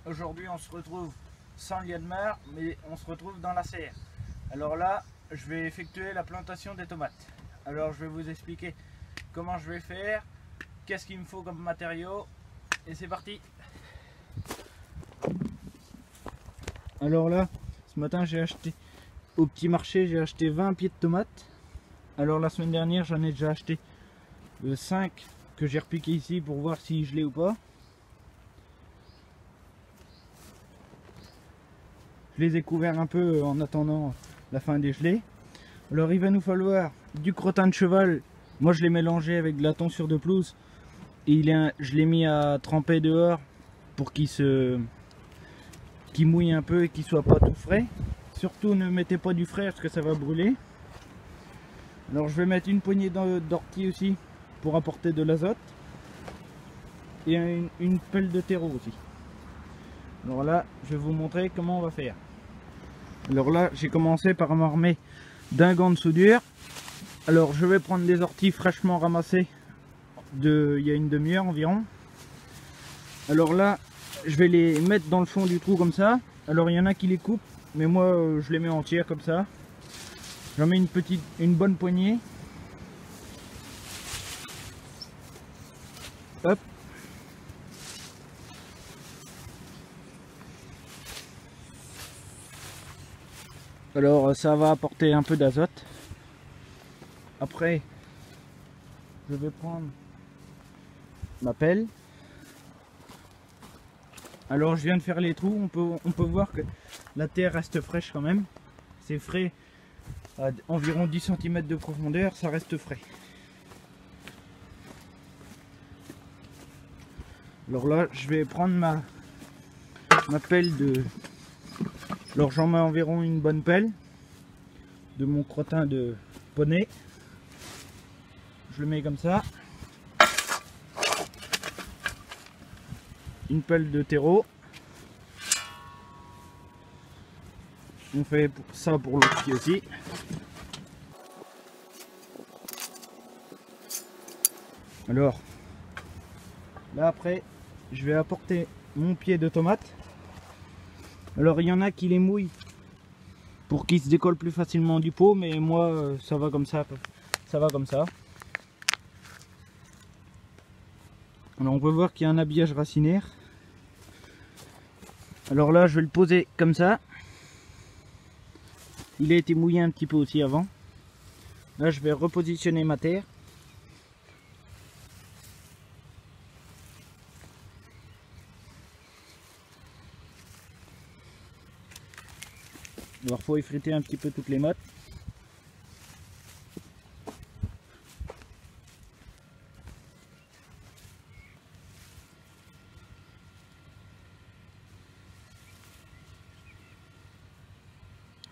Aujourd'hui on se retrouve sans Liadmar, mais on se retrouve dans la serre. Alors là, je vais effectuer la plantation des tomates. Alors je vais vous expliquer comment je vais faire, qu'est-ce qu'il me faut comme matériaux, et c'est parti. Alors là, ce matin j'ai acheté au petit marché, j'ai acheté 20 pieds de tomates. Alors la semaine dernière j'en ai déjà acheté 5 que j'ai repiqué ici pour voir si je l'ai ou pas. Je les ai couverts un peu en attendant la fin des gelées. Alors il va nous falloir du crottin de cheval. Moi je l'ai mélangé avec de la tonsure de pelouse et je l'ai mis à tremper dehors pour qu'il mouille un peu et qu'il soit pas tout frais. Surtout ne mettez pas du frais parce que ça va brûler. Alors je vais mettre une poignée d'ortie aussi pour apporter de l'azote et une pelle de terreau aussi. Alors là je vais vous montrer comment on va faire. Alors là j'ai commencé par m'armer d'un gant de soudure. Alors je vais prendre des orties fraîchement ramassées il y a une demi-heure environ. Alors là je vais les mettre dans le fond du trou comme ça. Alors il y en a qui les coupent, mais moi je les mets entières comme ça. J'en mets une bonne poignée. Hop. Alors ça va apporter un peu d'azote. Après je vais prendre ma pelle. Alors je viens de faire les trous, on peut voir que la terre reste fraîche quand même. C'est frais à environ 10 cm de profondeur, ça reste frais. Alors là je vais prendre ma pelle de... Alors j'en mets environ une bonne pelle de mon crottin de poney. Je le mets comme ça. Une pelle de terreau. On fait ça pour l'autre pied aussi. Alors là après je vais apporter mon pied de tomate. Alors il y en a qui les mouillent pour qu'ils se décollent plus facilement du pot, mais moi ça va comme ça. Ça va comme ça. Alors on peut voir qu'il y a un habillage racinaire. Alors là je vais le poser comme ça. Il a été mouillé un petit peu aussi avant. Là je vais repositionner ma terre. Alors il faut effriter un petit peu toutes les mottes.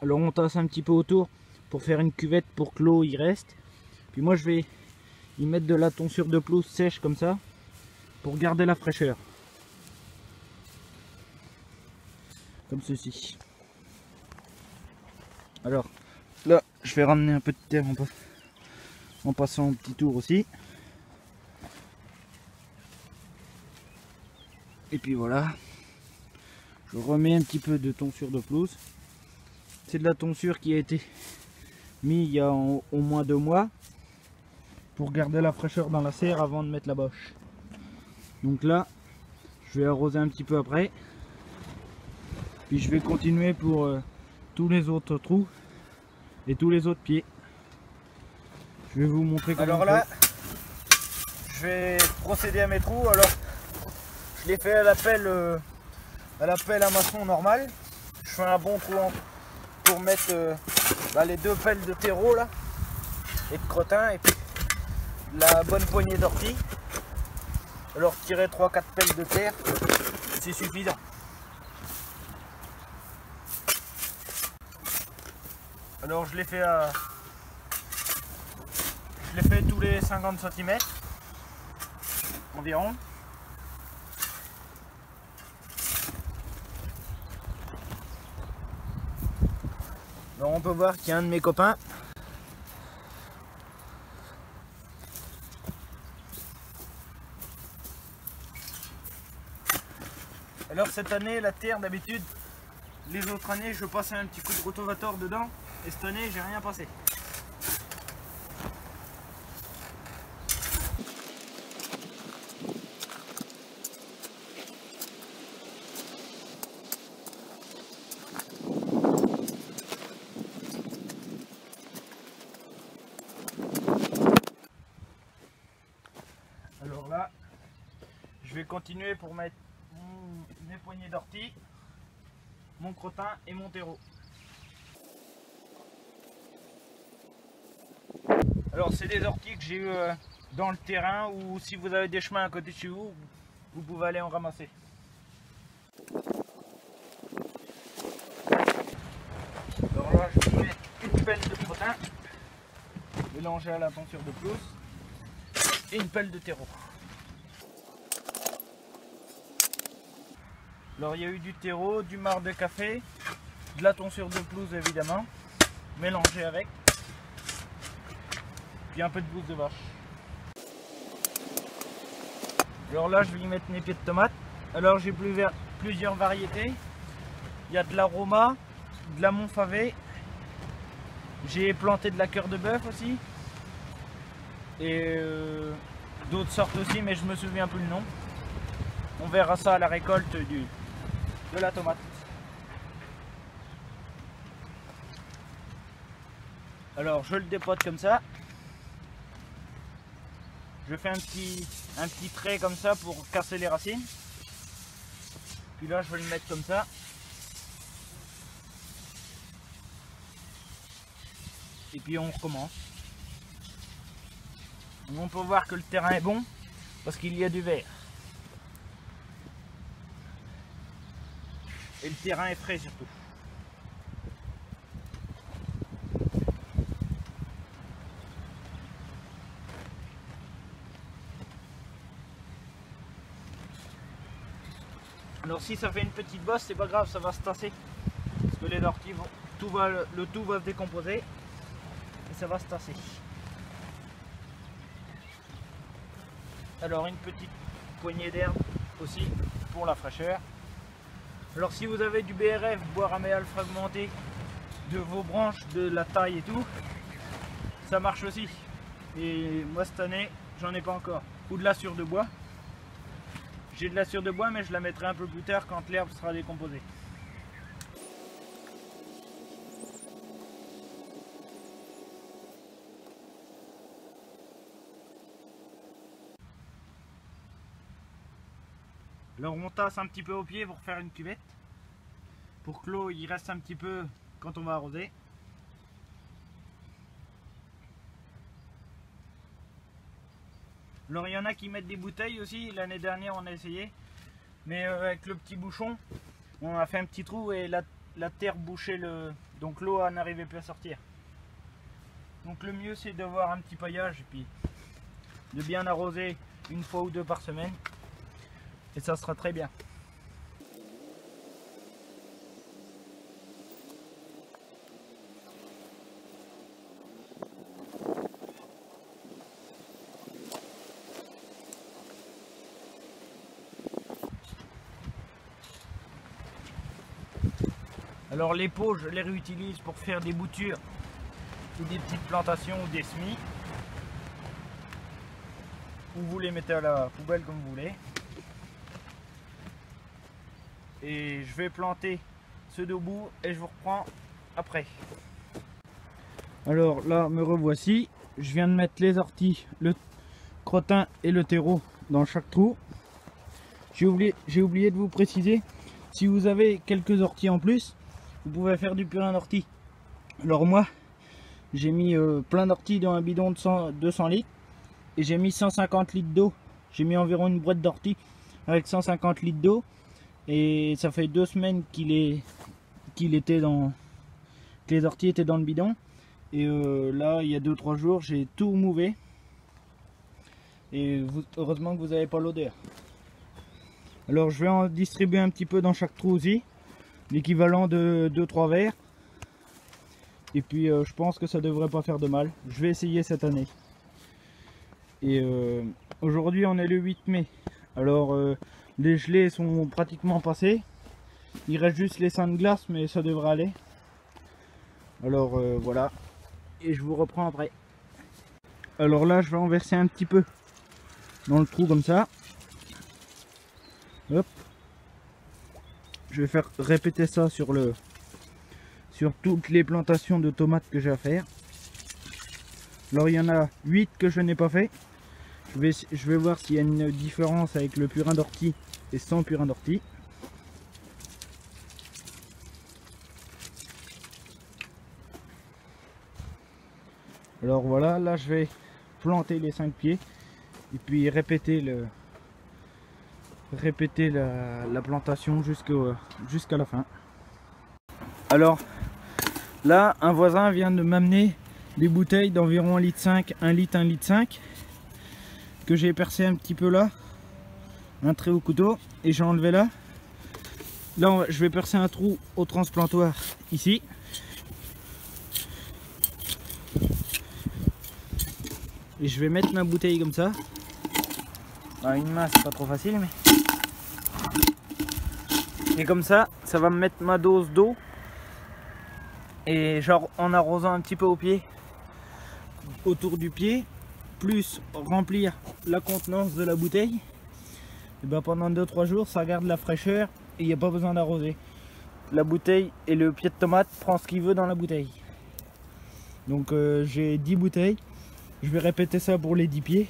Alors on tasse un petit peu autour pour faire une cuvette pour que l'eau y reste. Puis moi je vais y mettre de la tonsure de pelouse sèche comme ça pour garder la fraîcheur. Comme ceci. Alors là je vais ramener un peu de terre en passant un petit tour aussi. Et puis voilà. Je remets un petit peu de tonsure de pelouse. C'est de la tonsure qui a été mise il y a au moins 2 mois pour garder la fraîcheur dans la serre avant de mettre la bâche. Donc là, je vais arroser un petit peu après. Puis je vais continuer pour tous les autres trous et tous les autres pieds. Je vais vous montrer comment. Alors là, je vais procéder à mes trous. Alors, je les fais à la pelle à maçon normale. Je fais un bon trou pour mettre les 2 pelles de terreau là et de crottin et puis la bonne poignée d'ortie. Alors tirer 3-4 pelles de terre, c'est suffisant. Alors je les fais tous les 50 cm environ. Alors on peut voir qu'il y a un de mes copains Alors cette année, la terre d'habitude, les autres années, je passais un petit coup de rotavator dedans. Et cette année, j'ai rien passé. Alors là, je vais continuer pour mettre mes poignées d'ortie, mon crottin et mon terreau. Alors c'est des orties que j'ai eu dans le terrain, ou si vous avez des chemins à côté de chez vous, vous pouvez aller en ramasser. Alors là je mets une pelle de crottin mélangée à la tonsure de pelouse et une pelle de terreau. Alors il y a eu du terreau, du marc de café, de la tonsure de pelouse évidemment, mélangée avec, puis un peu de bouse de vache. Alors là je vais y mettre mes pieds de tomates. Alors j'ai plusieurs variétés. Il y a de l'aroma, de la Montfavet, j'ai planté de la cœur de bœuf aussi, et d'autres sortes aussi, mais je me souviens plus le nom. On verra ça à la récolte de la tomate. Alors je le dépote comme ça. Je fais un petit trait comme ça pour casser les racines. Puis là je vais le mettre comme ça. Et puis on recommence. On peut voir que le terrain est bon parce qu'il y a du vert. Et le terrain est frais surtout. Alors si ça fait une petite bosse, c'est pas grave, ça va se tasser. Parce que les orties vont, le tout va se décomposer et ça va se tasser. Alors une petite poignée d'herbe aussi pour la fraîcheur. Alors si vous avez du BRF, bois raméal fragmenté, de vos branches, de la taille et tout, ça marche aussi. Et moi cette année, j'en ai pas encore. Ou de la sciure de bois. J'ai de la sciure de bois, mais je la mettrai un peu plus tard quand l'herbe sera décomposée. Alors on tasse un petit peu au pied pour faire une cuvette, pour que l'eau il reste un petit peu quand on va arroser. Alors il y en a qui mettent des bouteilles aussi, l'année dernière on a essayé, mais avec le petit bouchon, on a fait un petit trou et la terre bouchait donc l'eau n'arrivait plus à sortir. Donc le mieux c'est d'avoir un petit paillage et puis de bien arroser une fois ou deux par semaine. Et ça sera très bien. Alors les pots, je les réutilise pour faire des boutures ou des petites plantations ou des semis. Ou vous les mettez à la poubelle comme vous voulez. Et je vais planter ceux d'au-bout et je vous reprends après. Alors là me revoici, je viens de mettre les orties, le crottin et le terreau dans chaque trou. J'ai oublié de vous préciser, si vous avez quelques orties en plus, vous pouvez faire du purin d'ortie. Alors moi j'ai mis plein d'orties dans un bidon de 200 litres et j'ai mis 150 litres d'eau. J'ai mis environ une boîte d'ortie avec 150 litres d'eau. Et ça fait 2 semaines que les orties étaient dans le bidon. Et là, il y a 2-3 jours, j'ai tout mouvé. Et heureusement que vous n'avez pas l'odeur. Alors je vais en distribuer un petit peu dans chaque trou aussi. L'équivalent de 2-3 verres. Et puis je pense que ça devrait pas faire de mal. Je vais essayer cette année. Et aujourd'hui on est le 8 mai. Alors Les gelées sont pratiquement passées. Il reste juste les seins de glace, mais ça devrait aller. Alors voilà. Et je vous reprends après. Alors là, je vais en verser un petit peu dans le trou comme ça. Hop. Je vais faire répéter ça sur toutes les plantations de tomates que j'ai à faire. Alors il y en a 8 que je n'ai pas fait. Je vais voir s'il y a une différence avec le purin d'ortie et sans purin d'ortie. Alors voilà, là je vais planter les 5 pieds et puis répéter la plantation jusqu'à la fin. Alors là, un voisin vient de m'amener des bouteilles d'environ 1,5 litre, 1 litre que j'ai percé un petit peu là, un trait au couteau, et j'ai enlevé là. Là je vais percer un trou au transplantoir ici. Et je vais mettre ma bouteille comme ça. À une main c'est pas trop facile, mais... Et comme ça, ça va me mettre ma dose d'eau. Et genre en arrosant un petit peu au pied, autour du pied, plus remplir la contenance de la bouteille. Et ben pendant 2-3 jours, ça garde la fraîcheur et il n'y a pas besoin d'arroser. La bouteille et le pied de tomate prend ce qu'il veut dans la bouteille. Donc j'ai 10 bouteilles. Je vais répéter ça pour les 10 pieds.